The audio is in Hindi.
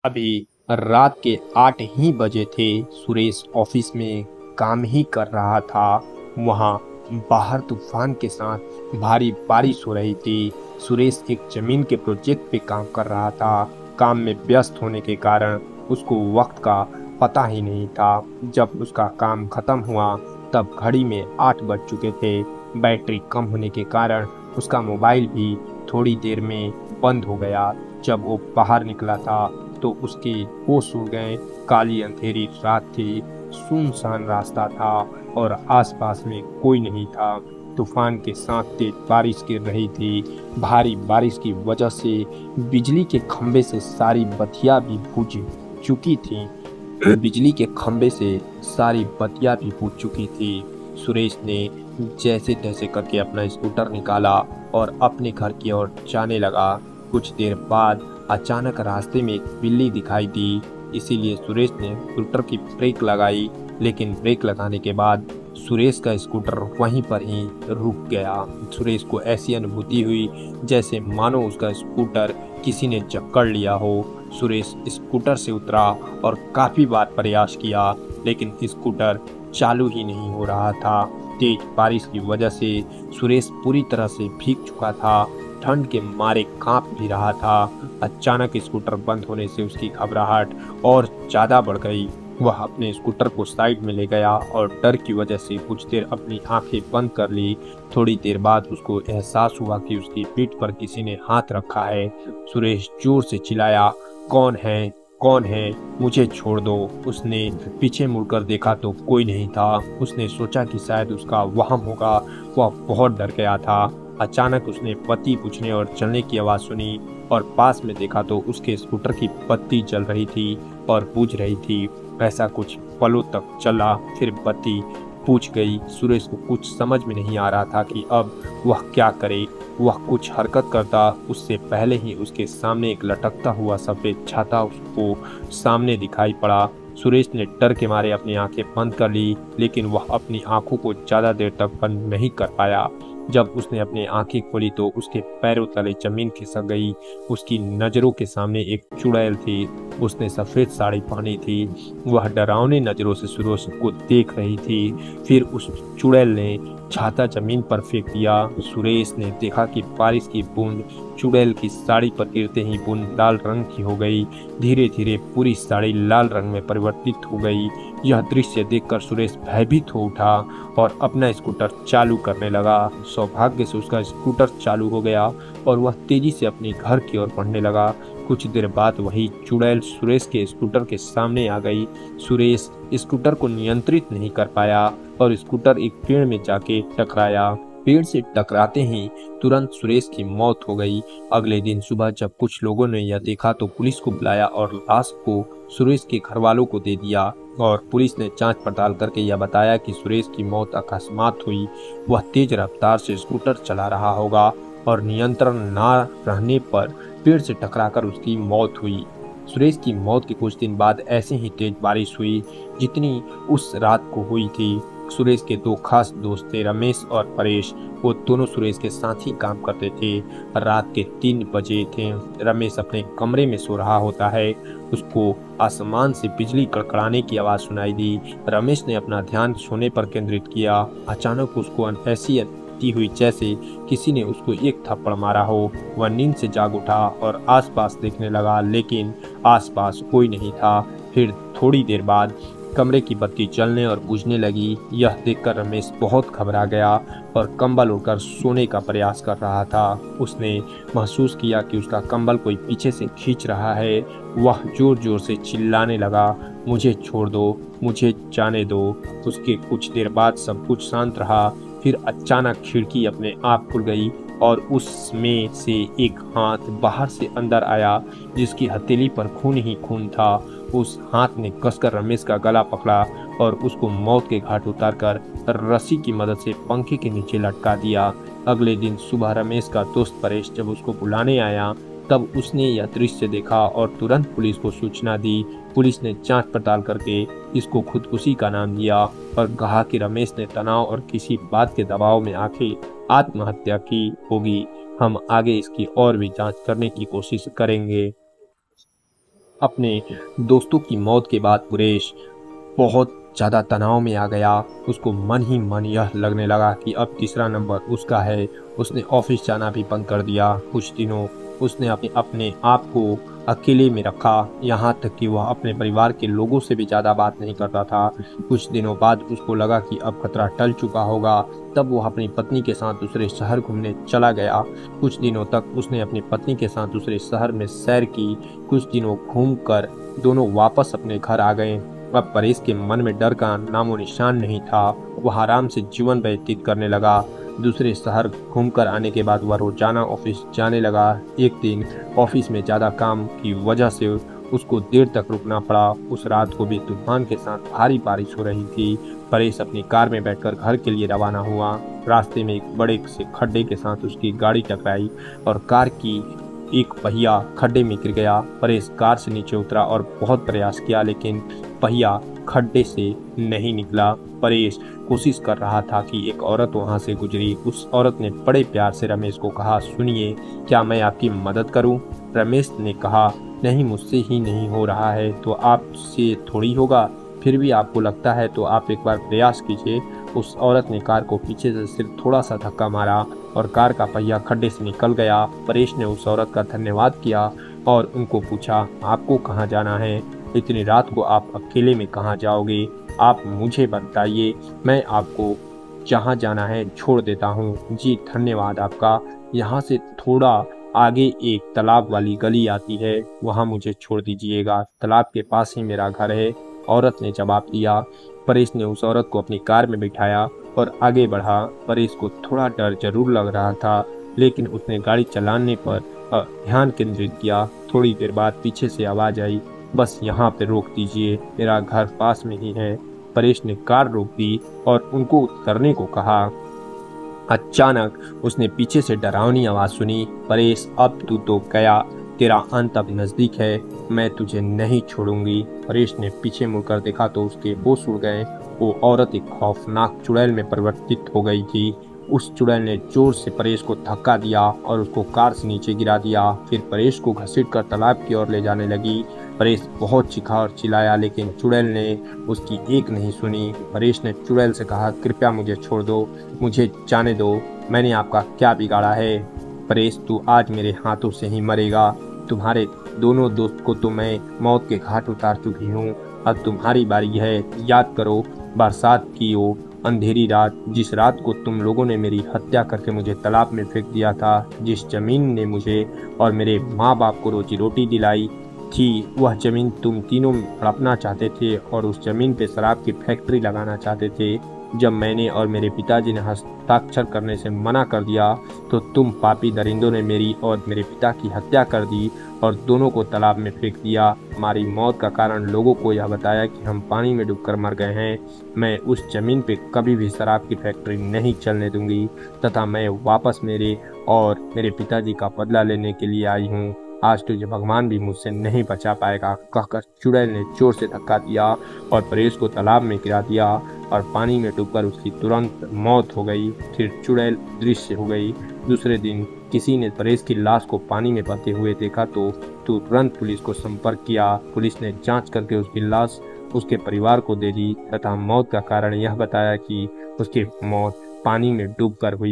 अभी रात के 8 ही बजे थे। सुरेश ऑफिस में काम ही कर रहा था। वहाँ बाहर तूफान के साथ भारी बारिश हो रही थी। सुरेश एक जमीन के प्रोजेक्ट पे काम कर रहा था। काम में व्यस्त होने के कारण उसको वक्त का पता ही नहीं था। जब उसका काम खत्म हुआ तब घड़ी में 8 बज चुके थे। बैटरी कम होने के कारण उसका मोबाइल भी थोड़ी देर में बंद हो गया। जब वो बाहर निकला था तो उसके होश उड़ गए। काली अंधेरी रात थी, सुनसान रास्ता था और आसपास में कोई नहीं था। तूफान के साथ तेज बारिश गिर रही थी। भारी बारिश की वजह से बिजली के खंभे से सारी बत्तियां भी बुझ चुकी थी। बिजली के खंभे से सारी बत्तियां भी बुझ चुकी थी। सुरेश ने जैसे तैसे करके अपना स्कूटर निकाला और अपने घर की ओर जाने लगा। कुछ देर बाद अचानक रास्ते में एक बिल्ली दिखाई दी। इसीलिए सुरेश ने स्कूटर की ब्रेक लगाई, लेकिन ब्रेक लगाने के बाद सुरेश का स्कूटर वहीं पर ही रुक गया। सुरेश को ऐसी अनुभूति हुई जैसे मानो उसका स्कूटर किसी ने जकड़ लिया हो। सुरेश स्कूटर से उतरा और काफी बार प्रयास किया, लेकिन स्कूटर चालू ही नहीं हो रहा था। तेज बारिश की वजह से सुरेश पूरी तरह से भीग चुका था। ठंड के मारे कांप भी रहा था। अचानक स्कूटर बंद होने से उसकी घबराहट और ज्यादा बढ़ गई। वह अपने स्कूटर को साइड में ले गया और डर की वजह से कुछ देर अपनी आंखें बंद कर ली। थोड़ी देर बाद उसको एहसास हुआ कि उसकी पीठ पर किसी ने हाथ रखा है। सुरेश जोर से चिल्लाया, कौन है, कौन है, मुझे छोड़ दो। उसने पीछे मुड़कर देखा तो कोई नहीं था। उसने सोचा कि शायद उसका वहम होगा। वह बहुत डर गया था। अचानक उसने बत्ती बुझने और जलने की आवाज सुनी और पास में देखा तो उसके स्कूटर की बत्ती जल रही थी और बुझ रही थी। ऐसा कुछ पलों तक चला, फिर बत्ती बुझ गई। सुरेश को कुछ समझ में नहीं आ रहा था कि अब वह क्या करे। वह कुछ हरकत करता उससे पहले ही उसके सामने एक लटकता हुआ सफेद छाता उसको सामने दिखाई पड़ा। सुरेश ने डर के मारे अपनी आंखें बंद कर ली, लेकिन वह अपनी आंखों को ज्यादा देर तक बंद नहीं कर पाया। जब उसने अपनी आंखें खोली तो उसके पैरों तले जमीन खिसक गई। उसकी नजरों के सामने एक चुड़ैल थी। उसने सफेद साड़ी पहनी थी। वह डरावनी नजरों से सुरेश को देख रही थी। फिर उस चुड़ैल ने छाता जमीन पर फेंक दिया। सुरेश ने देखा कि बारिश की बूंद चुड़ैल की साड़ी पर गिरते ही बूंद लाल रंग की हो गई। धीरे धीरे पूरी साड़ी लाल रंग में परिवर्तित हो गई। यह दृश्य देखकर सुरेश भयभीत हो उठा और अपना स्कूटर चालू करने लगा। सौभाग्य से उसका स्कूटर चालू हो गया और वह तेजी से अपने घर की ओर बढ़ने लगा। कुछ देर बाद वही चुड़ैल सुरेश के स्कूटर के सामने आ गई। सुरेश स्कूटर को नियंत्रित नहीं कर पाया और स्कूटर एक पेड़ में जाके टकराया। पेड़ से टकराते ही तुरंत सुरेश की मौत हो गई। अगले दिन सुबह जब कुछ लोगों ने यह देखा तो पुलिस को बुलाया और लाश को सुरेश के घर वालों को दे दिया और पुलिस ने जांच पड़ताल करके यह बताया कि सुरेश की मौत अकस्मात हुई। वह तेज रफ्तार से स्कूटर चला रहा होगा और नियंत्रण न रहने पर पेड़ से टकराकर उसकी मौत हुई। सुरेश की मौत के कुछ दिन बाद ऐसे ही तेज बारिश हुई जितनी उस रात को हुई थी। सुरेश के दो खास दोस्त थे, रमेश और परेश। वो दोनों सुरेश के साथ ही काम करते थे। रात के 3 बजे थे। रमेश अपने कमरे में सो रहा होता है। उसको आसमान से बिजली कड़कड़ाने की आवाज सुनाई दी। रमेश ने अपना ध्यान सोने पर केंद्रित किया। अचानक उसको ऐसी अनुभूति हुई जैसे किसी ने उसको एक थप्पड़ मारा हो। वह नींद से जाग उठा और आसपास देखने लगा, लेकिन आसपास कोई नहीं था। फिर थोड़ी देर बाद कमरे की बत्ती जलने और बुझने लगी। यह देखकर रमेश बहुत घबरा गया और कंबल ओढ़कर सोने का प्रयास कर रहा था। उसने महसूस किया कि उसका कंबल कोई पीछे से खींच रहा है। वह जोर जोर से चिल्लाने लगा, मुझे छोड़ दो, मुझे जाने दो। उसके कुछ देर बाद सब कुछ शांत रहा। फिर अचानक खिड़की अपने आप खुल गई और उसमें से एक हाथ बाहर से अंदर आया, जिसकी हथेली पर खून ही खून था। उस हाथ ने कसकर रमेश का गला पकड़ा और उसको मौत के घाट उतारकर रस्सी की मदद से पंखे के नीचे लटका दिया। अगले दिन सुबह रमेश का दोस्त परेश जब उसको बुलाने आया तब उसने यह दृश्य देखा और तुरंत पुलिस को सूचना दी। पुलिस ने जांच पड़ताल करके इसको खुदकुशी का नाम दिया और कहा कि रमेश ने तनाव और किसी बात के दबाव में आखिर आत्महत्या की होगी। हम आगे इसकी और भी जांच करने की कोशिश करेंगे। अपने दोस्तों की मौत के बाद पुरेश बहुत ज़्यादा तनाव में आ गया। उसको मन ही मन यह लगने लगा कि अब तीसरा नंबर उसका है। उसने ऑफिस जाना भी बंद कर दिया। कुछ दिनों उसने अपने आप को अकेले में रखा, यहाँ तक कि वह अपने परिवार के लोगों से भी ज़्यादा बात नहीं करता था। कुछ दिनों बाद उसको लगा कि अब खतरा टल चुका होगा। तब वह अपनी पत्नी के साथ दूसरे शहर घूमने चला गया। कुछ दिनों तक उसने अपनी पत्नी के साथ दूसरे शहर में सैर की। कुछ दिनों घूमकर दोनों वापस अपने घर आ गए। अब परेश के मन में डर का नामो निशान नहीं था। वह आराम से जीवन व्यतीत करने लगा। दूसरे शहर घूमकर आने के बाद वह रोजाना ऑफिस जाने लगा। एक दिन ऑफिस में ज़्यादा काम की वजह से उसको देर तक रुकना पड़ा। उस रात को भी तूफान के साथ भारी बारिश हो रही थी। परेश अपनी कार में बैठकर घर के लिए रवाना हुआ। रास्ते में एक बड़े से खड्डे के साथ उसकी गाड़ी टकराई और कार की एक पहिया खड्डे में गिर गया। परेश कार से नीचे उतरा और बहुत प्रयास किया, लेकिन पहिया खड्डे से नहीं निकला। परेश कोशिश कर रहा था कि एक औरत वहां से गुजरी। उस औरत ने बड़े प्यार से रमेश को कहा, सुनिए, क्या मैं आपकी मदद करूं? रमेश ने कहा, नहीं, मुझसे ही नहीं हो रहा है तो आपसे थोड़ी होगा। फिर भी आपको लगता है तो आप एक बार प्रयास कीजिए। उस औरत ने कार को पीछे से सिर्फ थोड़ा सा धक्का मारा और कार का पहिया खड्डे से निकल गया। परेश ने उस औरत का धन्यवाद किया और उनको पूछा, आपको कहाँ जाना है? इतनी रात को आप अकेले में कहाँ जाओगे? आप मुझे बताइए, मैं आपको जहाँ जाना है छोड़ देता हूँ। जी धन्यवाद आपका। यहाँ से थोड़ा आगे एक तालाब वाली गली आती है, वहाँ मुझे छोड़ दीजिएगा। तालाब के पास ही मेरा घर है, औरत ने जवाब दिया। परेश ने उस औरत को अपनी कार में बिठाया और आगे बढ़ा। परेश को थोड़ा डर जरूर लग रहा था, लेकिन उसने गाड़ी चलाने पर ध्यान केंद्रित किया। थोड़ी देर बाद पीछे से आवाज आई, बस यहाँ पे रोक दीजिए, मेरा घर पास में ही है। परेश ने कार रोक दी और उनको उतरने को कहा। अचानक उसने पीछे से डरावनी आवाज सुनी, परेश, अब तू तो गया, तेरा अंत अब नजदीक है, मैं तुझे नहीं छोड़ूंगी। परेश ने पीछे मुड़कर देखा तो उसके होश उड़ गए। वो औरत एक खौफनाक चुड़ैल में परिवर्तित हो गई थी। उस चुड़ैल ने जोर से परेश को धक्का दिया और उसको कार से नीचे गिरा दिया। फिर परेश को घसीटकर तालाब की ओर ले जाने लगी। परेश बहुत चीखा और चिल्लाया, लेकिन चुड़ैल ने उसकी एक नहीं सुनी। परेश ने चुड़ैल से कहा, कृपया मुझे छोड़ दो, मुझे जाने दो, मैंने आपका क्या बिगाड़ा है? परेश, तू आज मेरे हाथों से ही मरेगा। तुम्हारे दोनों दोस्त को तो मैं मौत के घाट उतार चुकी हूँ, अब तुम्हारी बारी है। याद करो बरसात की वो अंधेरी रात, जिस रात को तुम लोगों ने मेरी हत्या करके मुझे तालाब में फेंक दिया था, जिस जमीन ने मुझे और मेरे माँ बाप को रोजी रोटी दिलाई थी, वह जमीन तुम तीनों हड़पना चाहते थे और उस जमीन पे शराब की फैक्ट्री लगाना चाहते थे। जब मैंने और मेरे पिताजी ने हस्ताक्षर करने से मना कर दिया तो तुम पापी दरिंदों ने मेरी और मेरे पिता की हत्या कर दी और दोनों को तालाब में फेंक दिया। हमारी मौत का कारण लोगों को यह बताया कि हम पानी में डूबकर मर गए हैं। मैं उस जमीन पे कभी भी शराब की फैक्ट्री नहीं चलने दूंगी तथा मैं वापस मेरे और मेरे पिताजी का बदला लेने के लिए आई हूँ। आज तुझे भगवान भी मुझसे नहीं बचा पाएगा, कहकर चुड़ैल ने जोर से धक्का दिया और परेश को तालाब में गिरा दिया और पानी में डूबकर उसकी तुरंत मौत हो गई। फिर चुड़ैल दृश्य हो गई। दूसरे दिन किसी ने परेश की लाश को पानी में बहते हुए देखा तो तुरंत पुलिस को संपर्क किया। पुलिस ने जांच करके उसकी लाश उसके परिवार को दे दी तथा मौत का कारण यह बताया कि उसकी मौत पानी में डूबकर हुई है।